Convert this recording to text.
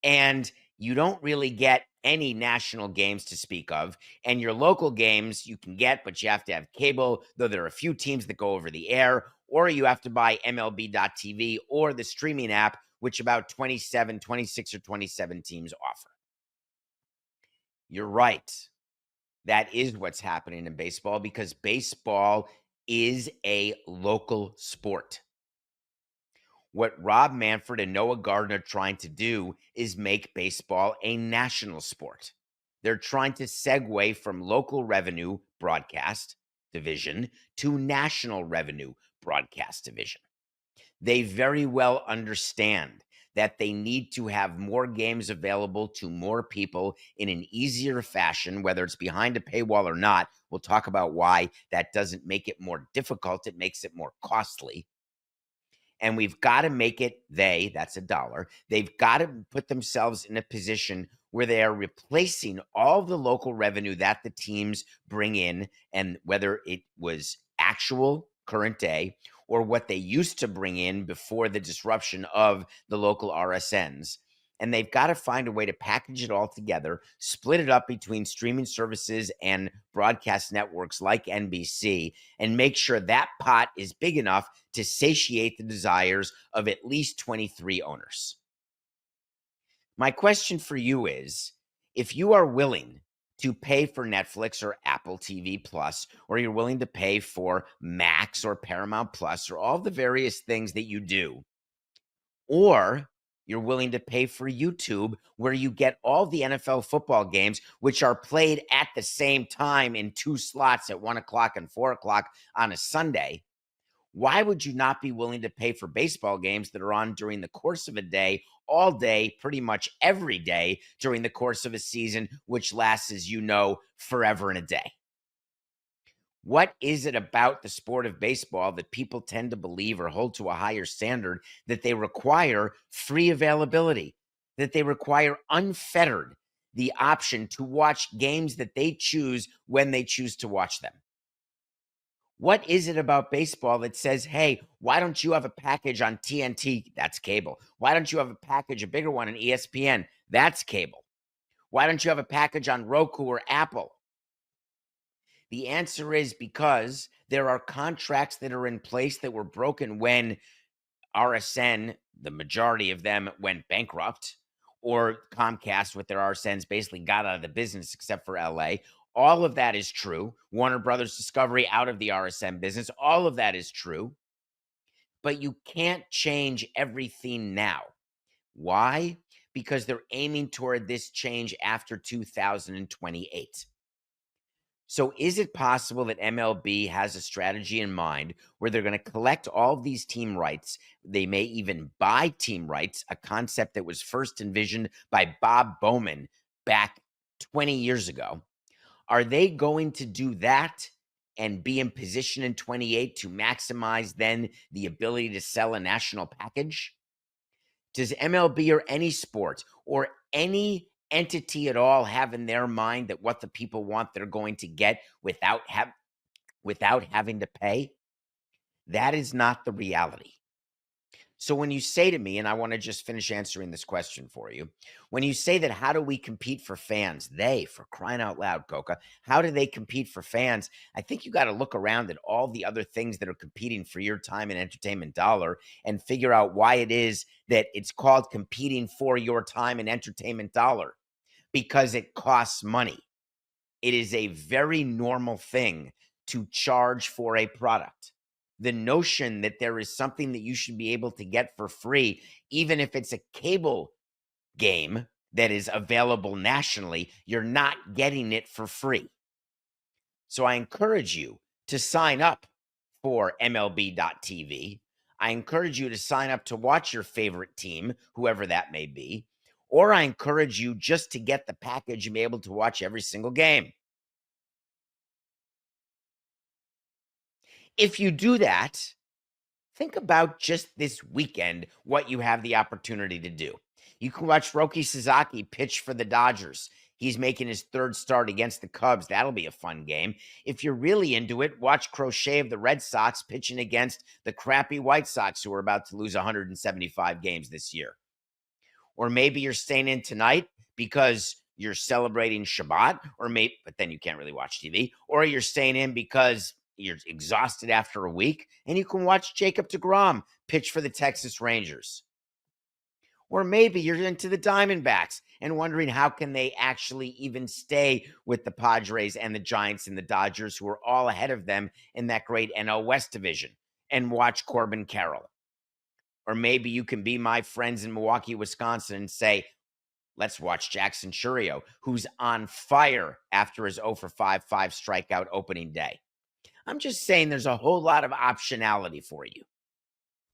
And you don't really get any national games to speak of. And your local games you can get, but you have to have cable, though there are a few teams that go over the air, or you have to buy MLB.TV or the streaming app, which about 27, 26, or 27 teams offer. You're right. That is what's happening in baseball because baseball is a local sport. What Rob Manfred and Noah Gardner are trying to do is make baseball a national sport. They're trying to segue from local revenue broadcast division to national revenue broadcast division. They very well understand that they need to have more games available to more people in an easier fashion, whether it's behind a paywall or not. We'll talk about why that doesn't make it more difficult. It makes it more costly. And we've got to make it that's a dollar. They've got to put themselves in a position where they are replacing all the local revenue that the teams bring in, and whether it was actual current day or what they used to bring in before the disruption of the local RSNs. And they've got to find a way to package it all together, split it up between streaming services and broadcast networks like NBC, and make sure that pot is big enough to satiate the desires of at least 23 owners. My question for you is, if you are willing to pay for Netflix or Apple TV Plus, or you're willing to pay for Max or Paramount Plus, or all the various things that you do, or you're willing to pay for YouTube, where you get all the NFL football games, which are played at the same time in two slots at 1 o'clock and 4 o'clock on a Sunday, why would you not be willing to pay for baseball games that are on during the course of a day, all day, pretty much every day during the course of a season, which lasts, as you know, forever and a day? What is it about the sport of baseball that people tend to believe or hold to a higher standard, that they require free availability, that they require unfettered the option to watch games that they choose when they choose to watch them? What is it about baseball that says, hey, why don't you have a package on TNT? That's cable. Why don't you have a package, a bigger one on ESPN? That's cable. Why don't you have a package on Roku or Apple? The answer is because there are contracts that are in place that were broken when RSN, the majority of them, went bankrupt, or Comcast with their RSNs basically got out of the business except for LA. All of that is true. Warner Brothers Discovery out of the RSN business. All of that is true. But you can't change everything now. Why? Because they're aiming toward this change after 2028. So is it possible that MLB has a strategy in mind where they're going to collect all of these team rights? They may even buy team rights, a concept that was first envisioned by Bob Bowman back 20 years ago. Are they going to do that and be in position in 28 to maximize then the ability to sell a national package? Does MLB or any sport or any entity at all have in their mind that what the people want they're going to get without having to pay? That is not the reality. So when you say to me, and I want to just finish answering this question for you, when you say that, how do we compete for fans? For crying out loud, Coca, how do they compete for fans? I think you got to look around at all the other things that are competing for your time and entertainment dollar and figure out why it is that it's called competing for your time and entertainment dollar, because it costs money. It is a very normal thing to charge for a product. The notion that there is something that you should be able to get for free, even if it's a cable game that is available nationally, you're not getting it for free. So I encourage you to sign up for MLB.TV. I encourage you to sign up to watch your favorite team, whoever that may be. Or I encourage you just to get the package and be able to watch every single game. If you do that, think about just this weekend what you have the opportunity to do. You can watch Roki Sasaki pitch for the Dodgers. He's making his third start against the Cubs. That'll be a fun game. If you're really into it, watch Crochet of the Red Sox pitching against the crappy White Sox, who are about to lose 175 games this year. Or maybe you're staying in tonight because you're celebrating Shabbat, but then you can't really watch TV, or you're staying in because you're exhausted after a week and you can watch Jacob deGrom pitch for the Texas Rangers. Or maybe you're into the Diamondbacks and wondering how can they actually even stay with the Padres and the Giants and the Dodgers, who are all ahead of them in that great NL West division, and watch Corbin Carroll. Or maybe you can be my friends in Milwaukee, Wisconsin, and say, let's watch Jackson Chourio, who's on fire after his 0 for 5 strikeout opening day. I'm just saying there's a whole lot of optionality for you.